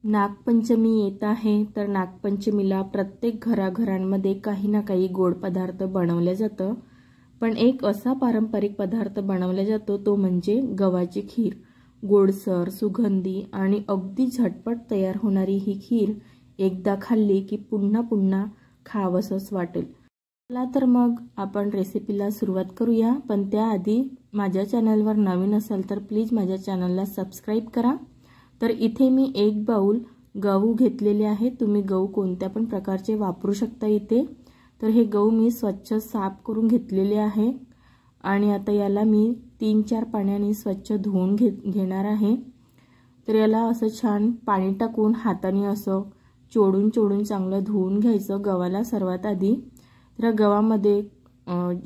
नागपंचमी येत आहे, तर नागपंचमीला प्रत्येक घराघरांमध्ये काही ना काही गोड पदार्थ बनवले जातं। पण एक असा पारंपरिक पदार्थ बनवला जातो तो म्हणजे गव्हाची खीर। गोडसर, सुगंधी आणि अगदी झटपट तयार होणारी ही खीर एकदा खाल्ली की पुन्हा पुन्हा खावंसंच वाटेल। चला तर मग आपण रेसिपीला सुरुवात करूया। पण त्याआधी माझ्या चॅनलवर नवीन असाल तर प्लीज माझ्या चॅनलला सबस्क्राइब करा। तर इथे मी एक बाउल गहू घेतलेले आहे। तुम्ही गहू कोणत्या पण प्रकारचे वापरू शकता इथे। तर हे गहू मी स्वच्छ साफ करून घेतलेले आहे आणि आता याला मी 3-4 पाण्याने स्वच्छ धुवून घेणार आहे। तर याला असं छान पाणी टाकून हाताने असं चोडून चांगलं धुवून घ्यायचं गव्हाला सर्वात आधी। तर गव्हामध्ये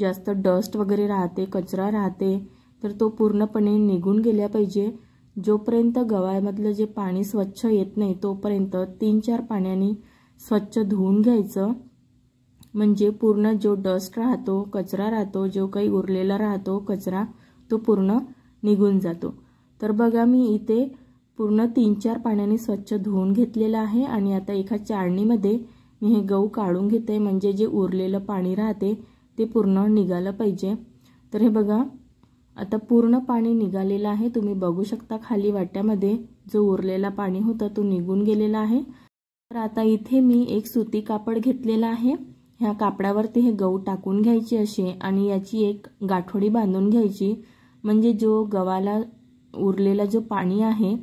जास्त डस्ट वगैरे राहते, कचरा राहते, तर तो पूर्णपणे निघून गेला पाहिजे। जोपर्यंत गव्हामधलं जे पाणी स्वच्छ येत नाही तोपर्यंत 3-4 पाण्याने स्वच्छ धुवून घ्यायचं। म्हणजे पूर्ण जो डस्ट राहतो, कचरा राहतो, जो काही उरलेला राहतो कचरा, तो पूर्ण निघून जातो। तर बघा मी इथे पूर्ण 3-4 पाण्याने स्वच्छ धुवून घेतलेला आहे आणि आता एका चाळणीमध्ये मी हे गहू काढून घेते, म्हणजे जे उरलेलं पाणी राहते ते पूर्ण निघालं पाहिजे। तर हे बघा आता पूर्ण पाणी निघालेलं आहे। तुम्ही बघू शकता खाली वाट्यामध्ये जो उरलेला पाणी होता तो निघून गेलेला आहे। तर आता इथे मी एक सुती कापड घेतलेला आहे। ह्या कापडावरती हे गहू टाकून घ्यायचे असे आणि याची एक गाठोडी बांधून घ्यायची, म्हणजे जो गव्हाला उरलेला जो पाणी आहे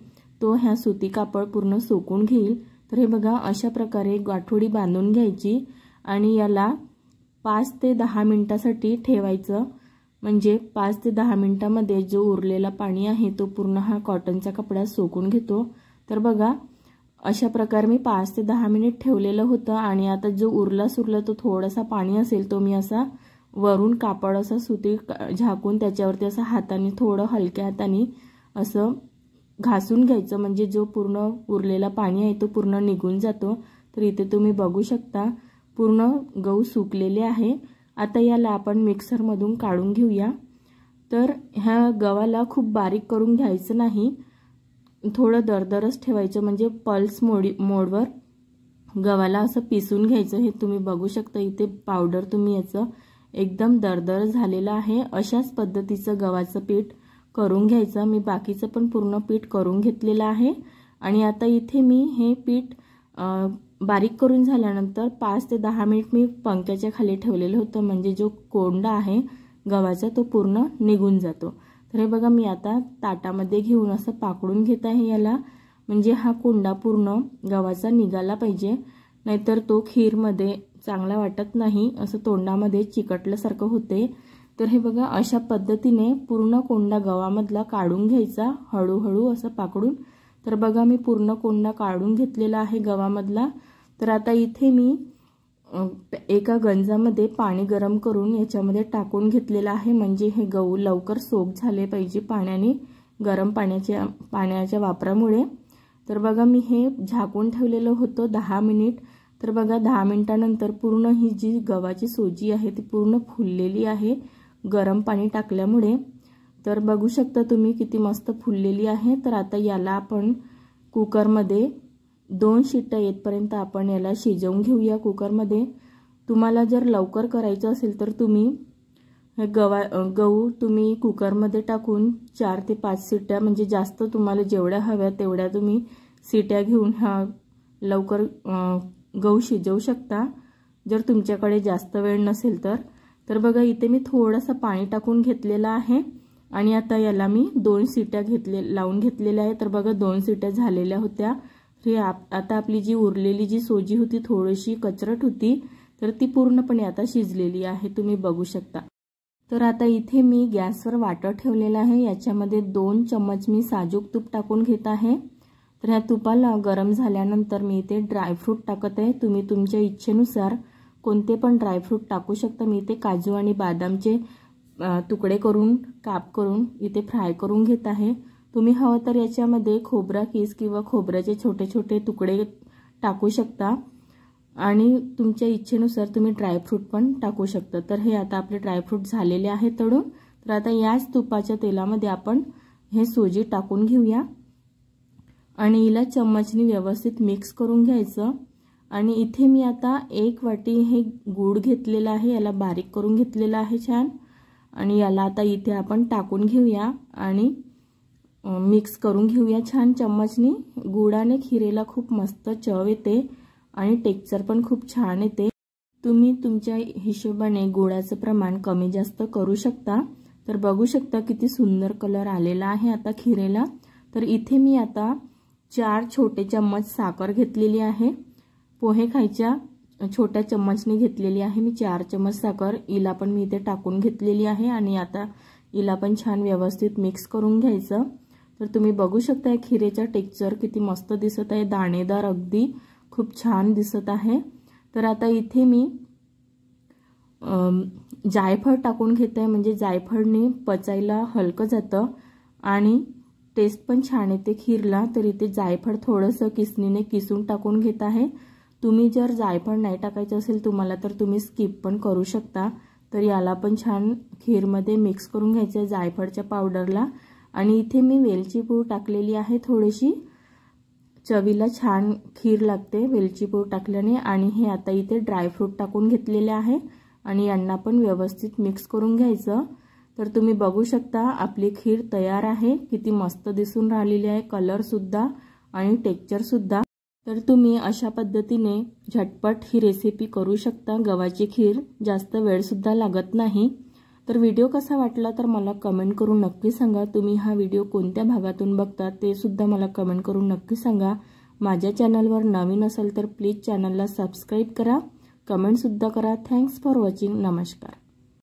तो ह्या सुती कापड पूर्ण सोकून घेईल। तर हे बघा अशा प्रकारे गाठोडी बांधून घ्यायची आणि याला 5 ते 10 मिनिटांसाठी ठेवायचं। म्हणजे 5 ते 10 मिनिटांमध्ये जो उरलेला पाणी आहे तो पूर्ण हा कॉटनचा कपडा सोकून घेतो। तर बघा अशा प्रकारे मी 5 ते 10 मिनिट ठेवलेलं होतं आणि आता जो उरला तो थोडासा पाणी असेल तो मी असा वरून कापड असा सुती झाकून त्याच्यावरती असं हाताने थोडं हलक्या हाताने असं घासून घ्यायचं, म्हणजे जो पूर्ण उरलेला पाणी आहे तो पूर्ण निघून जातो। तर इथे तुम्ही बघू शकता पूर्ण गहू सुकलेले आहे। आता याला आपण मिक्सर मधून काढून घेऊया। तर ह्या गव्हाला खूप बारीक करून घ्यायचं नाही, थोडं दरदरच ठेवायचं, म्हणजे पल्स मोडवर गव्हाला असं पिसून घ्यायचं। हे तुम्ही बघू शकता इथे पावडर तुम्ही याचं एकदम दरदर झालेलं आहे। अशाच पद्धतीचं गव्हाचं पीठ करून घ्यायचं। मी बाकीचं पण पूर्ण पीठ करून घेतलेलं आहे आणि आता इथे मी हे पीठ बारीक करून झाल्यानंतर 5 ते 10 मिनिट मी पंख्याच्या खाली ठेवलेलं होतं, म्हणजे जो कोंडा आहे गव्हाचा तो पूर्ण निघून जातो। तर हे बघा मी आता ताटामध्ये घेऊन असं पाकडून घेत आहे याला, म्हणजे हा कोंडा पूर्ण गव्हाचा निघाला पाहिजे, नाहीतर तो खीरमध्ये चांगला वाटत नाही, असं तोंडामध्ये चिकटल्यासारखं होते। तर हे बघा अशा पद्धतीने पूर्ण कोंडा गव्हामधला काढून घ्यायचा हळूहळू असं पाकडून। तर बघा मी पूर्ण कोंडा काढून घेतलेला आहे गव्हामधला। तर आता इथे मी एका गंजामध्ये पाणी गरम करून याच्यामध्ये टाकून घेतलेला आहे, म्हणजे हे गहू लवकर सोक झाले पाहिजे पाण्याने, गरम पाण्याच्या वापरामुळे। तर बघा मी हे झाकून ठेवलेलं होतं 10 मिनिट। तर बघा 10 मिनिटानंतर पूर्ण ही जी गव्हाची सोजी आहे ती पूर्ण फुललेली आहे गरम पाणी टाकल्यामुळे। तर बघू शकता तुम्ही किती मस्त फुललेली आहे। तर आता याला आपण कुकरमध्ये 2 शिट्ट्या येतपर्यंत आपण याला शिजवून घेऊया कुकरमध्ये। तुम्हाला जर लवकर करायचं असेल तर तुम्ही गहू तुम्ही कुकरमध्ये टाकून 4 ते 5 शिट्ट्या, म्हणजे जास्त तुम्हाला जेवढ्या हव्या तेवढ्या तुम्ही शिट्ट्या घेऊन हा लवकर गहू शिजवू शकता, जर तुमच्याकडे जास्त वेळ नसेल तर। तर बघा इथे मी थोडंसं पाणी टाकून घेतलेलं आहे आणि आता याला मी 2 शिट्ट्या लावून घेतलेल्या आहे। तर बघा 2 शिट्ट्या झालेल्या होत्या। हे आता आपली जी उरलेली जी सोजी होती थोडीशी कचरट होती, तर ती पूर्णपणे आता शिजलेली आहे, तुम्ही बघू शकता। तर आता इथे मी गॅसवर वाटण ठेवलेलं आहे, याच्यामध्ये 2 चम्मच मी साजूक तूप टाकून घेत आहे। तर ह्या तुपाला गरम झाल्यानंतर मी इथे ड्रायफ्रूट टाकत आहे। तुम्ही तुमच्या इच्छेनुसार कोणते पण ड्रायफ्रूट टाकू शकता। मी इथे काजू आणि बदामचे तुकडे करून काप करून इथे फ्राय करून घेत आहे। तुम्ही हवं तर याच्यामध्ये खोबरा किस किंवा खोबऱ्याचे छोटे छोटे तुकडे टाकू शकता आणि तुमच्या इच्छेनुसार तुम्ही ड्रायफ्रूट पण टाकू शकता। तर हे आता आपले ड्रायफ्रूट झालेले आहे तळून। तर आता याच तुपाच्या तेलामध्ये आपण हे सोजी टाकून घेऊया आणि हिला चम्मचनी व्यवस्थित मिक्स करून घ्यायचं। आणि इथे मी आता 1 वाटी हे गूळ घेतलेला आहे, याला बारीक करून घेतलेला आहे छान। आणि याला आता इथे आपण टाकून घेऊया आणि मिक्स करून घेऊया छान चम्मचनी। गुळाने खिरेला खूप मस्त चव येते आणि टेक्स्चर पण खूप छान येते। तुम्ही तुमच्या हिशोबाने गुळाचं प्रमाण कमी जास्त करू शकता। तर बघू शकता किती सुंदर कलर आलेला आहे आता खिरेला। तर इथे मी आता 4 छोटे चम्मच साखर घेतलेली आहे, पोहे खायच्या छोट्या चम्मचने घेतलेली आहे मी 4 चम्मच साखर। हिला पण मी इथे टाकून घेतलेली आहे आणि आता हिला पण छान व्यवस्थित मिक्स करून घ्यायचं। तर तुम्ही बघू शकता खिरेचा टेक्स्चर किती मस्त दिसत आहे, दाणेदार अगदी खूप छान दिसत आहे। तर आता इथे मी जायफळ टाकून घेते, म्हणजे जायफळने पचायला हलकं जातं आणि टेस्ट पण छान येते खीरला। तर इथे जायफळ थोडंसं किसणीने किसून टाकून घेत आहे। तुम्ही जर जायफळ नाही टाकायचं असेल तुम्हाला तर तुम्ही स्किप पण करू शकता। तर याला पण छान खीरमध्ये मिक्स करून घ्यायचं जायफळच्या पावडरला। आणि इथे मी वेलची पूड टाकलेली आहे थोडीशी, चवीला छान खीर लागते वेलची पूड टाकल्याने। आणि हे आता इथे ड्रायफ्रूट टाकून घेतलेले आहे आणि यांना पण व्यवस्थित मिक्स करून घ्यायचं। तर तुम्ही बघू शकता आपली खीर तयार आहे, किती मस्त दिसून राहिलेली आहे, कलर सुद्धा आणि टेक्स्चर सुद्धा। तर तुम्ही अशा पद्धतीने झटपट ही रेसिपी करू शकता। गव्हाची खीर जास्त वेळ सुद्धा लागत नाही। तर व्हिडिओ कसा वाटला तर मला कमेंट करून नक्की सांगा। तुम्ही हा व्हिडिओ कोणत्या भागातून बघता ते सुद्धा मला कमेंट करून नक्की सांगा। माझ्या चॅनलवर नवीन असाल तर प्लीज चॅनलला सबस्क्राइब करा, कमेंट सुद्धा करा। Thanks for watching. नमस्कार।